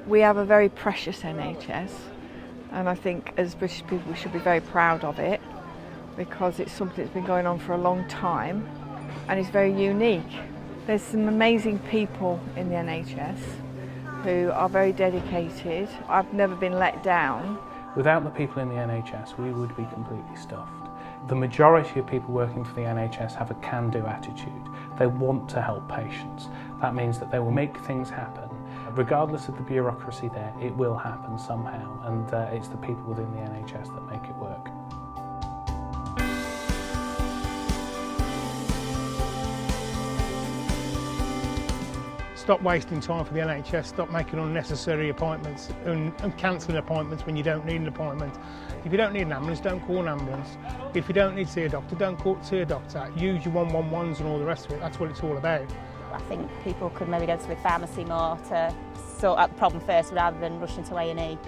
We have a very precious NHS, and I think as British people we should be very proud of it, because it's something that's been going on for a long time and it's very unique. There's some amazing people in the NHS who are very dedicated. I've never been let down. Without the people in the NHS, we would be completely stuffed. The majority of people working for the NHS have a can-do attitude. They want to help patients. That means that they will make things happen. Regardless of the bureaucracy there, it will happen somehow, and it's the people within the NHS that make it work. Stop wasting time for the NHS, stop making unnecessary appointments and cancelling appointments when you don't need an appointment. If you don't need an ambulance, don't call an ambulance. If you don't need to see a doctor, don't see a doctor. Use your 111s and all the rest of it. That's what it's all about. I think people could maybe go to the pharmacy more to sort out the problem first rather than rushing to A&E.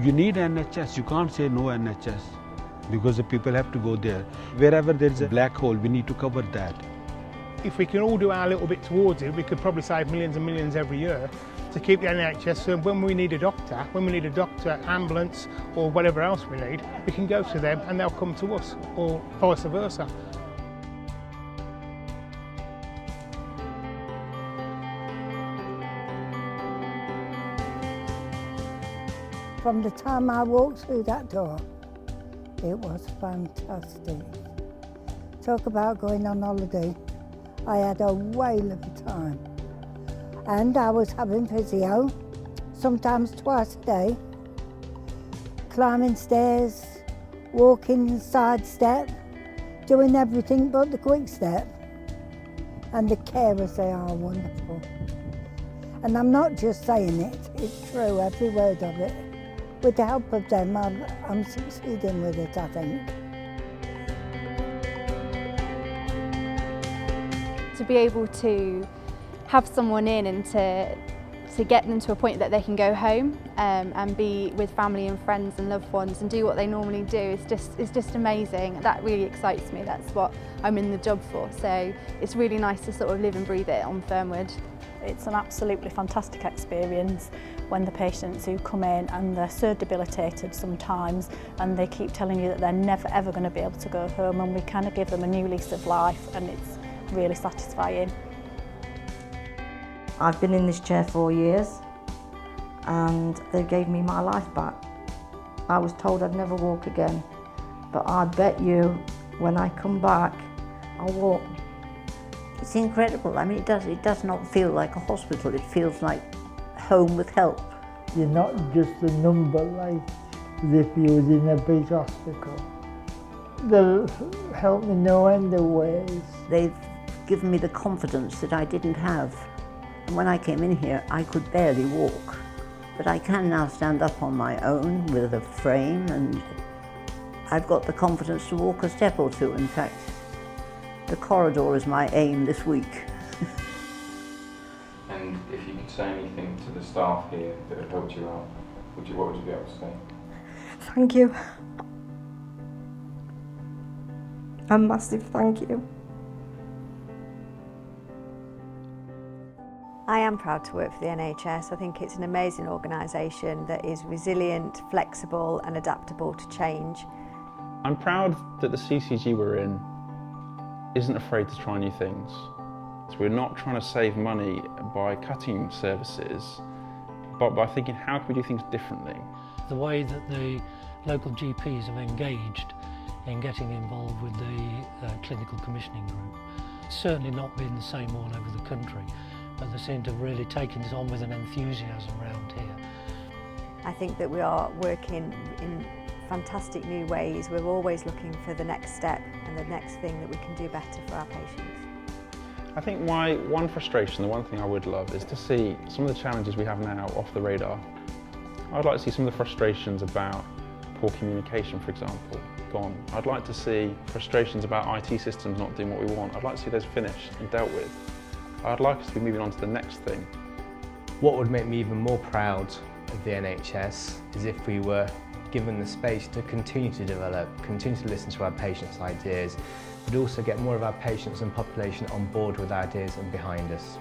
You need NHS, you can't say no NHS because the people have to go there. Wherever there's a black hole, we need to cover that. If we can all do our little bit towards it, we could probably save millions and millions every year to keep the NHS. So when we need a doctor, ambulance or whatever else we need, we can go to them and they'll come to us, or vice versa. From the time I walked through that door, it was fantastic. Talk about going on holiday. I had a whale of a time. And I was having physio, sometimes twice a day, climbing stairs, walking side step, doing everything but the quick step. And the carers, they are wonderful. And I'm not just saying it, it's true, every word of it. With the help of them, I'm succeeding with it, I think. To be able to have someone in and to get them to a point that they can go home and be with family and friends and loved ones and do what they normally do is just amazing. That really excites me. That's what I'm in the job for. So it's really nice to sort of live and breathe it on Fernwood. It's an absolutely fantastic experience when the patients who come in and they're so debilitated sometimes and they keep telling you that they're never ever going to be able to go home, and we kind of give them a new lease of life, and it's really satisfying. I've been in this chair 4 years and they gave me my life back. I was told I'd never walk again, but I bet you when I come back I'll walk. It's incredible. I mean, it does not feel like a hospital, it feels like home with help. You're not just a number like as if you was in a big hospital. They'll help me no end of ways. They've given me the confidence that I didn't have. And when I came in here, I could barely walk. But I can now stand up on my own with a frame, and I've got the confidence to walk a step or two. In fact, the corridor is my aim this week. And if you could say anything to the staff here that have helped you out, what would you be able to say? Thank you. A massive thank you. I am proud to work for the NHS. I think it's an amazing organisation that is resilient, flexible and adaptable to change. I'm proud that the CCG we're in isn't afraid to try new things. So we're not trying to save money by cutting services, but by thinking how can we do things differently. The way that the local GPs have engaged in getting involved with the clinical commissioning group, it's certainly not been the same all over the country, but they seem to have really taken this on with an enthusiasm around here. I think that we are working in fantastic new ways. We're always looking for the next step and the next thing that we can do better for our patients. I think my one frustration, the one thing I would love, is to see some of the challenges we have now off the radar. I'd like to see some of the frustrations about poor communication, for example, gone. I'd like to see frustrations about IT systems not doing what we want. I'd like to see those finished and dealt with. I'd like us to be moving on to the next thing. What would make me even more proud of the NHS is if we were given the space to continue to develop, continue to listen to our patients' ideas, but also get more of our patients and population on board with our ideas and behind us.